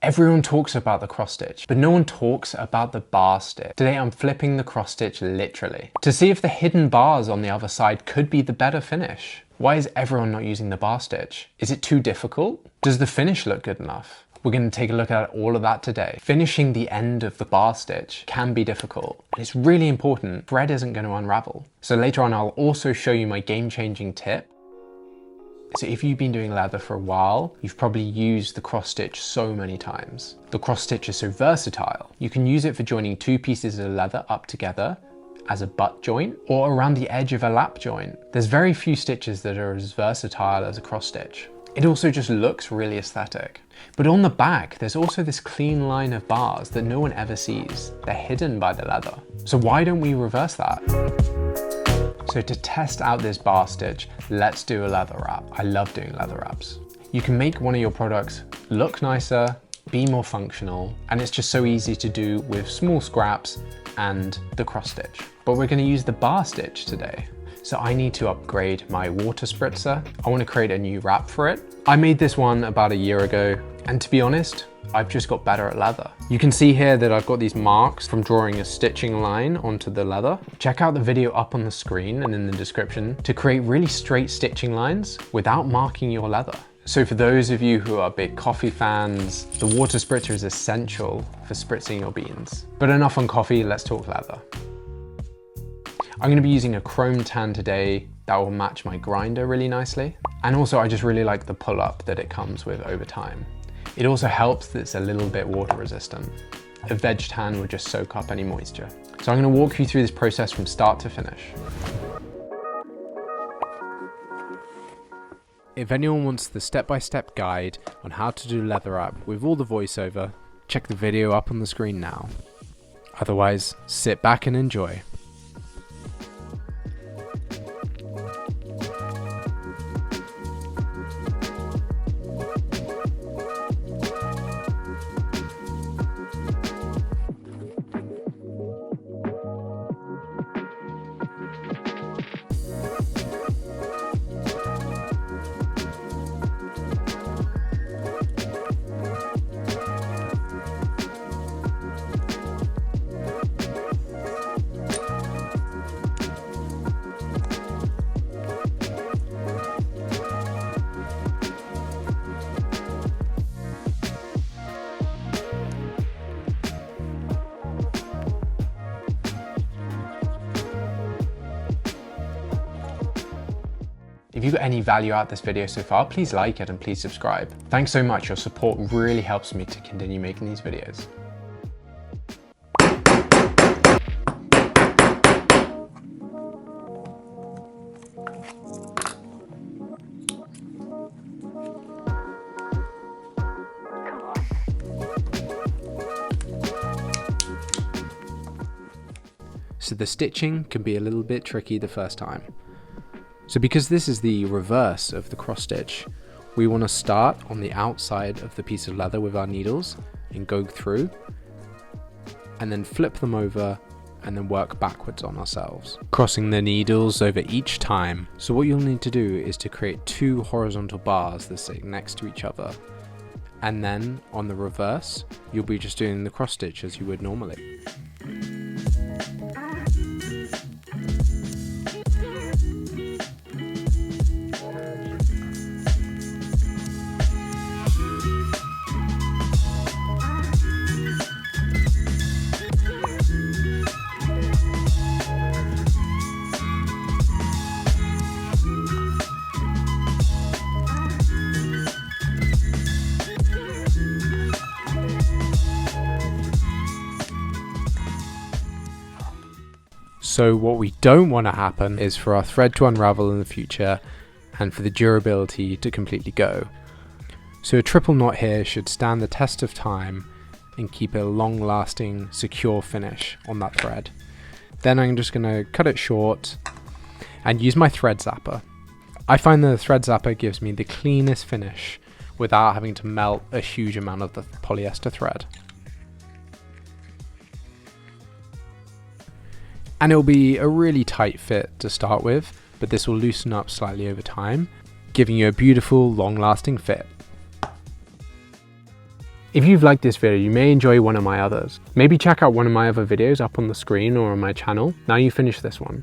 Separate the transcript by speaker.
Speaker 1: Everyone talks about the cross stitch, but no one talks about the bar stitch. Today I'm flipping the cross stitch literally to see if the hidden bars on the other side could be the better finish. Why is everyone not using the bar stitch? Is it too difficult? Does the finish look good enough? We're going to take a look at all of that today. Finishing the end of the bar stitch can be difficult, and it's really important. Thread isn't going to unravel. So later on, I'll also show you my game-changing tip. So if you've been doing leather for a while, you've probably used the cross stitch so many times. The cross stitch is so versatile. You can use it for joining two pieces of leather up together as a butt joint or around the edge of a lap joint. There's very few stitches that are as versatile as a cross stitch. It also just looks really aesthetic. But on the back, there's also this clean line of bars that no one ever sees. They're hidden by the leather. So why don't we reverse that? So to test out this bar stitch, let's do a leather wrap. I love doing leather wraps. You can make one of your products look nicer, be more functional, and it's just so easy to do with small scraps and the cross stitch. But we're going to use the bar stitch today. So I need to upgrade my water spritzer. I want to create a new wrap for it. I made this one about a year ago, and to be honest, I've just got better at leather. You can see here that I've got these marks from drawing a stitching line onto the leather. Check out the video up on the screen and in the description to create really straight stitching lines without marking your leather. So for those of you who are big coffee fans, the water spritzer is essential for spritzing your beans. But enough on coffee, let's talk leather. I'm going to be using a chrome tan today that will match my grinder really nicely. And also I just really like the pull up that it comes with over time. It also helps that it's a little bit water resistant. A veg tan would just soak up any moisture. So I'm going to walk you through this process from start to finish. If anyone wants the step-by-step guide on how to do leather wrap with all the voiceover, check the video up on the screen now. Otherwise, sit back and enjoy. If you got any value out of this video so far, please like it and please subscribe. Thanks so much, your support really helps me to continue making these videos. So the stitching can be a little bit tricky the first time. So because this is the reverse of the cross stitch, we want to start on the outside of the piece of leather with our needles and go through, and then flip them over and then work backwards on ourselves, crossing the needles over each time. So what you'll need to do is to create two horizontal bars that sit next to each other. And then on the reverse, you'll be just doing the cross stitch as you would normally. So what we don't want to happen is for our thread to unravel in the future and for the durability to completely go. So a triple knot here should stand the test of time and keep a long-lasting, secure finish on that thread. Then I'm just going to cut it short and use my thread zapper. I find that the thread zapper gives me the cleanest finish without having to melt a huge amount of the polyester thread. And it'll be a really tight fit to start with, but this will loosen up slightly over time, giving you a beautiful, long-lasting fit. If you've liked this video, you may enjoy one of my others. Maybe check out one of my other videos up on the screen or on my channel. Now you finish this one.